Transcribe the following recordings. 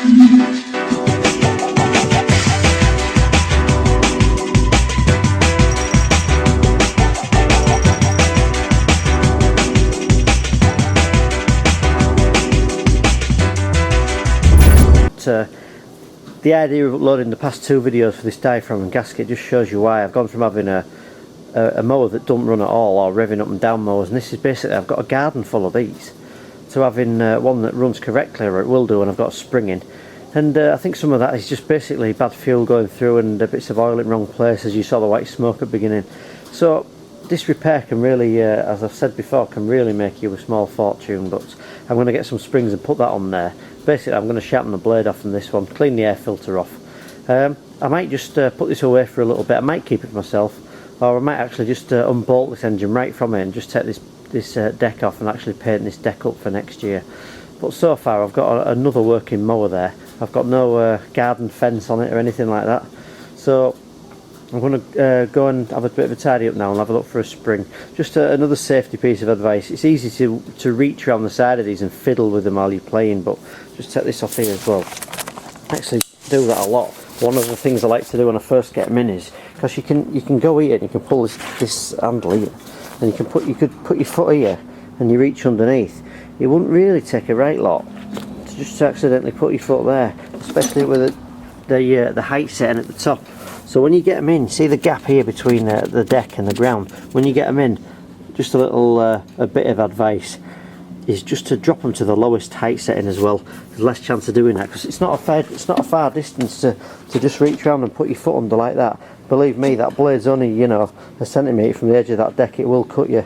The idea of uploading the past 2 videos for this diaphragm and gasket just shows you why I've gone from having a mower that don't run at all, or revving up and down mowers, and this is basically, I've got a garden full of these, to having one that runs correctly, or it will do, and I've got a spring in. And I think some of that is just basically bad fuel going through and bits of oil in wrong places. You saw the white smoke at the beginning. So this repair can really, as I've said before, can really make you a small fortune. But I'm going to get some springs and put that on there. Basically I'm going to sharpen the blade off on this one, clean the air filter off. I might just put this away for a little bit. I might keep it for myself, or I might actually just unbolt this engine right from it and just take this deck off and actually paint this deck up for next year. But so far I've got another working mower there. I've got no garden fence on it or anything like that, so I'm going to go and have a bit of a tidy up now and have a look for a spring. Just another safety piece of advice. It's easy to reach around the side of these and fiddle with them while you're playing, but just take this off here as well. I actually do that a lot. One of the things I like to do when I first get them in is, because you can go here and you can pull this handle here, and you could put your foot here and you reach underneath. It wouldn't really take a right lot to just accidentally put your foot there, especially with the height setting at the top. So when you get them in, see the gap here between the deck and the ground. When you get them in, just a bit of advice is just to drop them to the lowest height setting as well. There's less chance of doing that, because it's not a far distance to just reach around and put your foot under like that. Believe me, that blade's only, you know, a centimetre from the edge of that deck. It will cut you.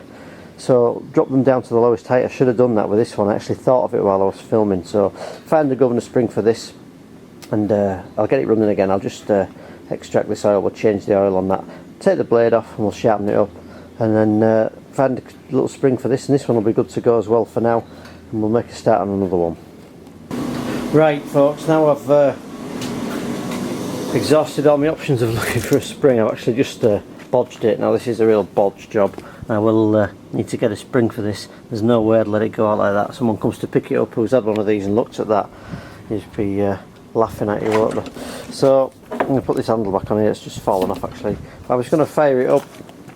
So drop them down to the lowest height. I should have done that with this one. I actually thought of it while I was filming. So find the governor spring for this, and I'll get it running again. I'll just extract this oil, we'll change the oil on that, take the blade off and we'll sharpen it up, and then find a little spring for this, and this one will be good to go as well for now, and we'll make a start on another one. Right folks, now I've exhausted all my options of looking for a spring. I've actually just bodged it. Now this is a real bodge job. I will need to get a spring for this. There's no way I'd let it go out like that. Someone comes to pick it up who's had one of these and looked at that, he'd be laughing at you, won't they? So I'm going to put this handle back on here. It's just fallen off actually. I was going to fire it up.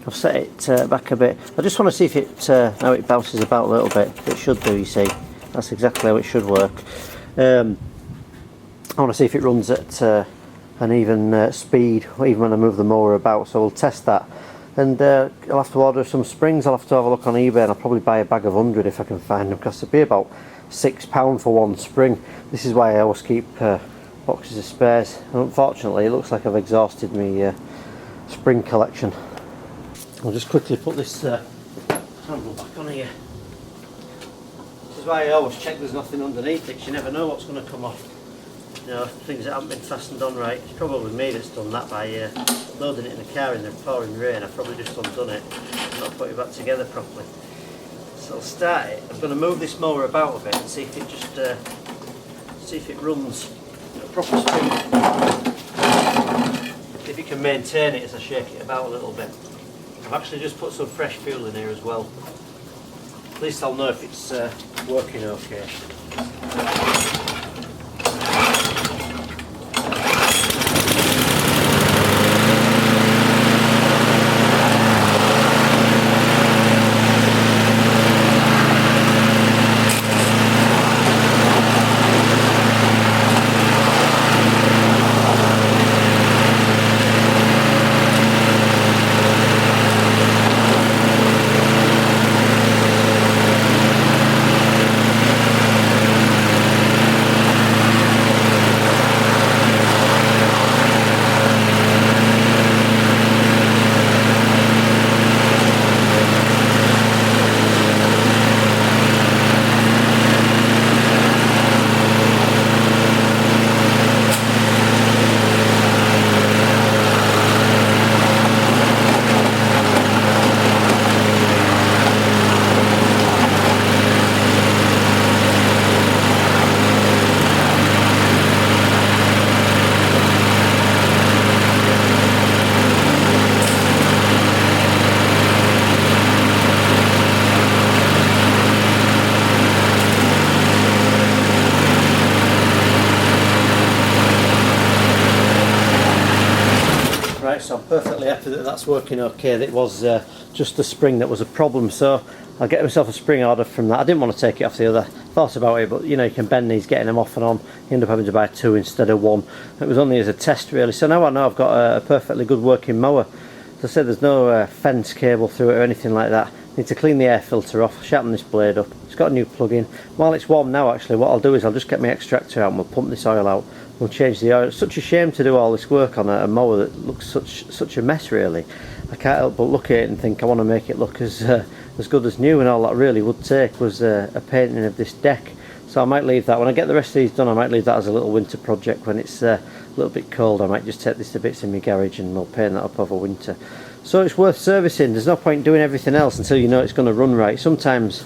I've set it back a bit. I just want to see if it now it bounces about a little bit. It should do, you see. That's exactly how it should work. I want to see if it runs at an even speed, even when I move the mower about. So we'll test that. And I'll have to order some springs. I'll have to have a look on eBay, and I'll probably buy a bag of 100 if I can find them, because it'd be about £6 for one spring. This is why I always keep boxes of spares, and unfortunately it looks like I've exhausted my spring collection. I'll just quickly put this handle back on here. This is why I always check there's nothing underneath it, 'cause you never know what's going to come off. You know, things that haven't been fastened on right. It's probably me that's done that by loading it in the car in the pouring rain. I've probably just undone it, not put it back together properly. So I'll start it. I'm going to move this mower about a bit and see if it just see if it runs a proper spring. If it can maintain it as I shake it about a little bit. I've actually just put some fresh fuel in here as well. At least I'll know if it's working okay. perfectly happy that that's working okay. It was just the spring that was a problem, so I'll get myself a spring order from that. I didn't want to take it off the other, thought about it, but you know, you can bend these, getting them off and on. You end up having to buy 2 instead of 1. It was only as a test really, so now I know I've got a perfectly good working mower. As I said, there's no fence cable through it or anything like that. Need to clean the air filter off, sharpen this blade up. It's got a new plug-in. While it's warm now, actually, what I'll do is I'll just get my extractor out and we'll pump this oil out. We'll change the oil. It's such a shame to do all this work on a mower that looks such a mess really. I can't help but look at it and think I want to make it look as good as new, and all that really would take was a painting of this deck. So I might leave that. When I get the rest of these done, I might leave that as a little winter project. When it's a little bit cold, I might just take this to bits in my garage and we'll paint that up over winter. So it's worth servicing. There's no point doing everything else until you know it's going to run right. Sometimes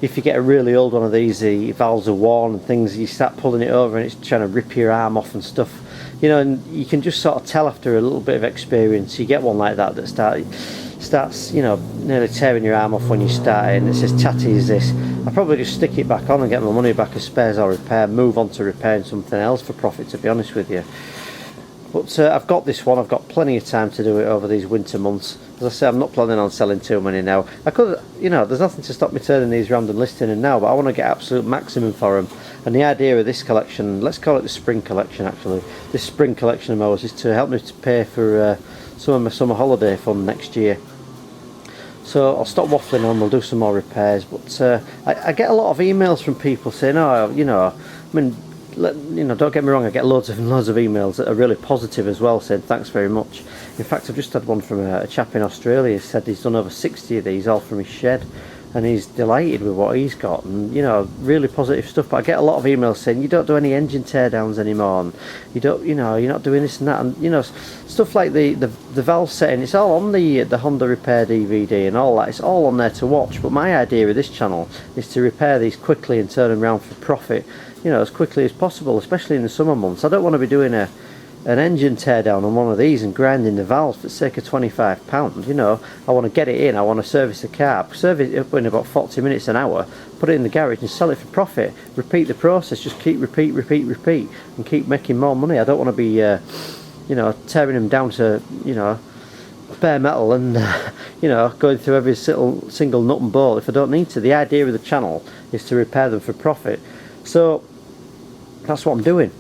if you get a really old one of these, the valves are worn and things, you start pulling it over and it's trying to rip your arm off and stuff. You know, and you can just sort of tell after a little bit of experience. You get one like that starts, you know, nearly tearing your arm off when you start it, and it's as tatty as this. I'll probably just stick it back on and get my money back as spares or repair, move on to repairing something else for profit, to be honest with you. But I've got this one, I've got plenty of time to do it over these winter months. As I say, I'm not planning on selling too many now. I could, you know, there's nothing to stop me turning these round and listing them now, but I want to get absolute maximum for them. And the idea of this collection, let's call it the spring collection actually, this spring collection of mowers is to help me to pay for some of my summer holiday fund next year. So I'll stop waffling on, we'll do some more repairs. But I get a lot of emails from people saying, oh, you know, I mean, you know, don't get me wrong, I get loads of emails that are really positive as well, saying thanks very much. In fact, I've just had one from a chap in Australia who said he's done over 60 of these, all from his shed, and he's delighted with what he's got, and you know, really positive stuff. But I get a lot of emails saying you don't do any engine teardowns anymore, and you don't, you know, you're not doing this and that, and you know, stuff like the valve setting. It's all on the Honda repair DVD and all that. It's all on there to watch. But my idea of this channel is to repair these quickly and turn them around for profit, you know, as quickly as possible, especially in the summer months. I don't want to be doing an engine teardown on one of these and grinding the valves for the sake of £25. You know, I want to get it in, I want to service the car, service it up in about 40 minutes an hour, put it in the garage and sell it for profit. Repeat the process, just keep repeat and keep making more money. I don't want to be you know, tearing them down to, you know, bare metal and you know, going through every single nut and bolt if I don't need to. The idea of the channel is to repair them for profit. So that's what I'm doing.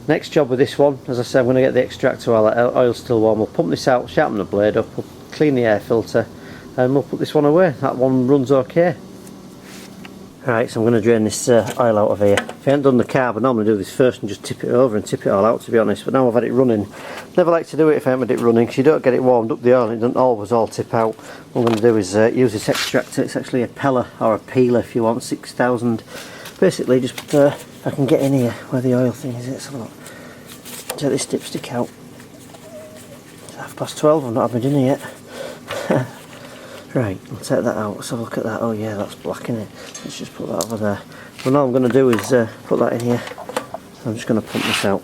Next job with this one, as I said, I'm going to get the extractor while the oil's still warm. We'll pump this out, sharpen the blade up, we'll clean the air filter, and we'll put this one away. That one runs okay. Right, so I'm going to drain this oil out of here. If I hadn't done the carb, I normally do this first and just tip it over and tip it all out, to be honest. But now I've had it running. Never like to do it if I haven't had it running, because you don't get it warmed up the oil and it doesn't always all tip out. What I'm going to do is use this extractor. It's actually a peller, or a peeler if you want, 6000. Basically, just if I can get in here where the oil thing is, let's have a look. Take this dipstick out. It's 12:30, I've not had my dinner yet. Right, I'll take that out. Let's have a look at that. Oh yeah, that's black, isn't it? Let's just put that over there. Well, all I'm going to do is put that in here. I'm just going to pump this out.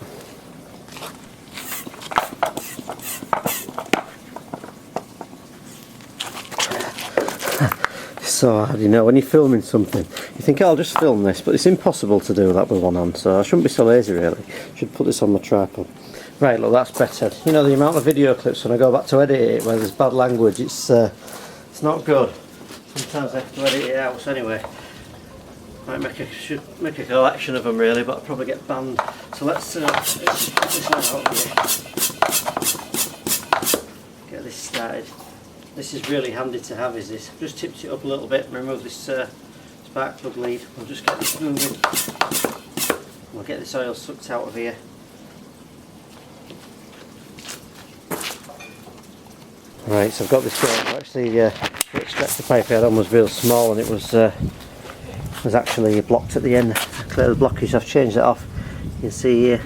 So hard, you know, when you're filming something, you think, oh, I'll just film this, but it's impossible to do that with one hand, so I shouldn't be so lazy really. Should put this on my tripod. Right, look, that's better. You know, the amount of video clips when I go back to edit it where there's bad language, it's not good. Sometimes I have to edit it out, so anyway. Should make a collection of them really, but I'll probably get banned. So let's put this one out here. Get this started. This is really handy to have, is this. I've just tipped it up a little bit and remove this spark plug lead. We'll just get this moving. We'll get this oil sucked out of here. Right, so I've got this going. Actually, the extractor pipe I had on was real small and it was actually blocked at the end. Clear the blockage, I've changed it off. You can see here.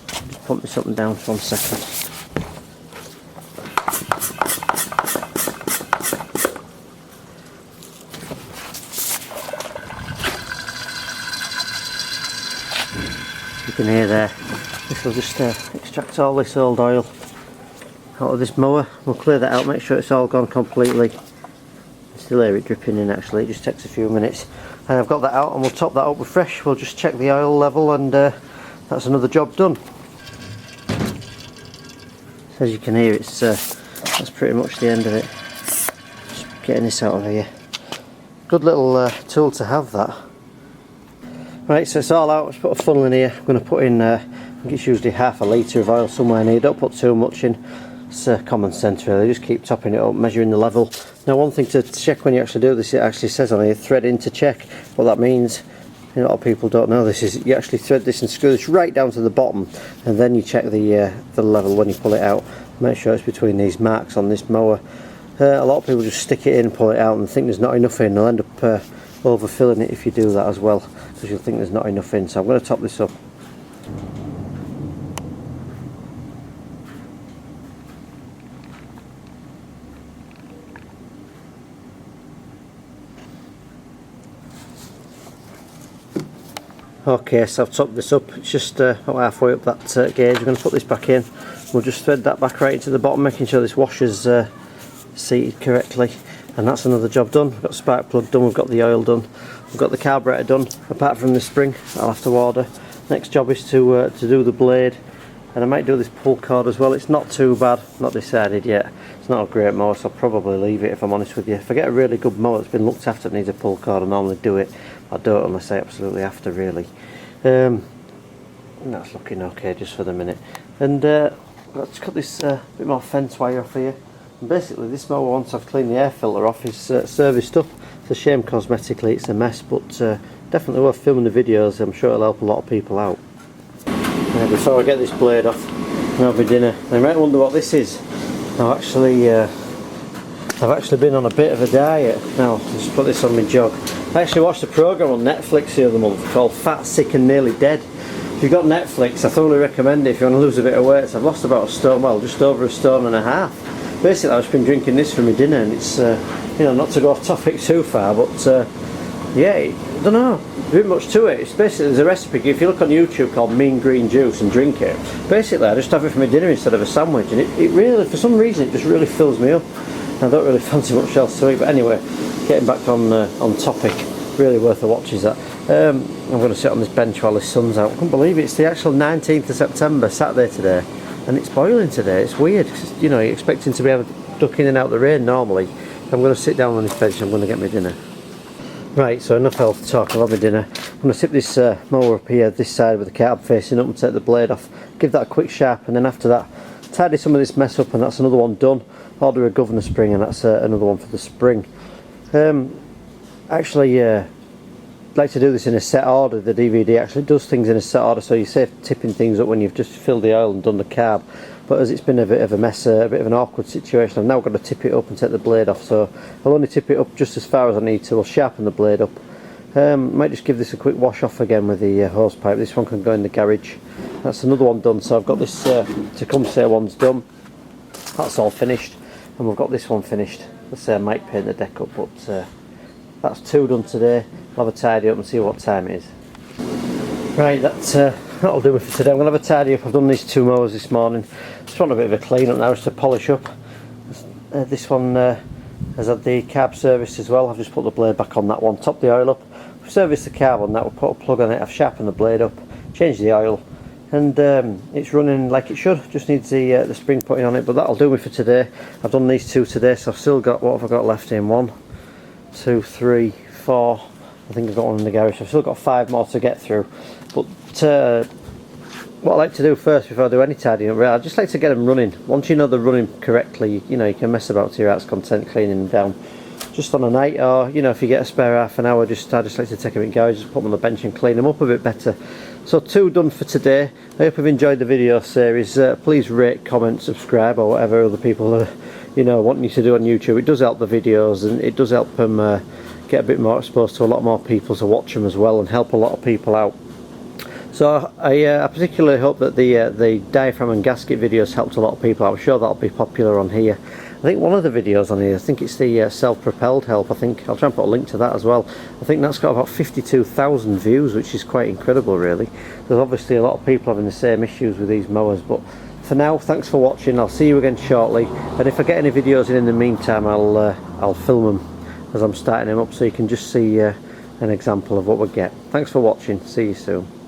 Just pump this up and down for 1 second. You can hear there. This will just extract all this old oil out of this mower. We'll clear that out, make sure it's all gone completely. Still hear it dripping in actually, it just takes a few minutes. And I've got that out and we'll top that up with fresh. We'll just check the oil level and that's another job done. as you can hear, it's that's pretty much the end of it. Just getting this out of here. Good little tool to have, that. Right, so it's all out. Let's put a funnel in here. I'm going to put in, I think it's usually half a litre of oil somewhere in here. Don't put too much in. It's common sense really. Just keep topping it up, measuring the level. Now, one thing to check when you actually do this, it actually says on here, thread in to check. What that means, a lot of people don't know this, is you actually thread this and screw this right down to the bottom, and then you check the level when you pull it out. Make sure it's between these marks on this mower. A lot of people just stick it in and pull it out and think there's not enough in. They'll end up overfilling it if you do that as well, because you'll think there's not enough in. So I'm going to top this up. Okay, so I've topped this up. It's just about halfway up that gauge. We're going to put this back in. We'll just thread that back right into the bottom, making sure this washer's seated correctly. And that's another job done. We've got the spark plug done, we've got the oil done, we've got the carburetor done, apart from the spring I'll have to order. Next job is to do the blade, and I might do this pull cord as well. It's not too bad, not decided yet. It's not a great mower, so I'll probably leave it if I'm honest with you. If I get a really good mower that's been looked after and needs a pull cord, I normally do it. I don't unless I absolutely have to, really. And that's looking okay just for the minute. And let's cut this bit more fence wire off here. And basically this mower, once I've cleaned the air filter off, is serviced up. It's a shame cosmetically it's a mess, but definitely worth filming the videos. I'm sure it'll help a lot of people out. Before I get this blade off and have my dinner, you might wonder what this is. I've actually been on a bit of a diet. Now, I'll just put this on my jog. I actually watched a programme on Netflix the other month called Fat, Sick and Nearly Dead. If you've got Netflix, I thoroughly recommend it if you want to lose a bit of weight. So I've lost about a stone, well, just over a stone and a half. Basically, I've just been drinking this for my dinner, and it's, you know, not to go off topic too far, but yeah, I don't know, a bit much to it. It's basically, there's a recipe, if you look on YouTube, called Mean Green Juice and drink it. Basically, I just have it for my dinner instead of a sandwich, and it really, for some reason, it just really fills me up. I don't really fancy much else to eat, but anyway, getting back on topic, really worth a watch is that. I'm going to sit on this bench while the sun's out. I can't believe it, it's the actual 19th of September, Saturday today, and it's boiling today. It's weird, you know, you're expecting to be able to duck in and out the rain normally. I'm going to sit down on this bench and I'm going to get my dinner. Right, so enough health talk, I've had my dinner. I'm going to tip this mower up here, this side with the carb facing up, and take the blade off, give that a quick sharp, and then after that tidy some of this mess up, and that's another one done. Order a governor spring, and that's another one for the spring. Actually, I'd like to do this in a set order. The DVD actually does things in a set order, so you're safe tipping things up when you've just filled the oil and done the carb. But as it's been a bit of a mess, a bit of an awkward situation, I've now got to tip it up and take the blade off. So I'll only tip it up just as far as I need to. I'll sharpen the blade up. Might just give this a quick wash off again with the hose pipe. This one can go in the garage. That's another one done. So I've got this Tecumseh one's done. That's all finished, and we've got this one finished. Let's say I might paint the deck up, but that's two done today. I'll have a tidy up and see what time it is. Right, that'll do it for today. I'm going to have a tidy up. I've done these two mowers this morning. Just want a bit of a clean up now, just to polish up. This one has had the carb service as well. I've just put the blade back on that one, topped the oil up. We've serviced the carb on that, we'll put a plug on it. I've sharpened the blade up, changed the oil, and it's running like it should. Just needs the spring putting on it, but that'll do me for today. I've done these two today, so I've still got, what have I got left in? 1, 2, 3, 4. I think I've got one in the garage. I've still got 5 more to get through. But what I like to do first before I do any tidying up, I just like to get them running. Once you know they're running correctly, you know, you can mess about to your heart's content cleaning them down. Just on a night, or you know, if you get a spare half an hour, I just like to take them in the garage, just put them on the bench and clean them up a bit better. So 2 done for today. I hope you've enjoyed the video series. Please rate, comment, subscribe, or whatever other people are, you know, wanting you to do on YouTube. It does help the videos, and it does help them get a bit more exposed to a lot more people to watch them as well, and help a lot of people out. So I particularly hope that the diaphragm and gasket videos helped a lot of people. I'm sure that'll be popular on here. I think one of the videos on here, I think it's the self-propelled help. I think I'll try and put a link to that as well. I think that's got about 52,000 views, which is quite incredible, really. There's obviously a lot of people having the same issues with these mowers, but for now, thanks for watching. I'll see you again shortly, and if I get any videos in the meantime, I'll film them as I'm starting them up, so you can just see an example of what we get. Thanks for watching. See you soon.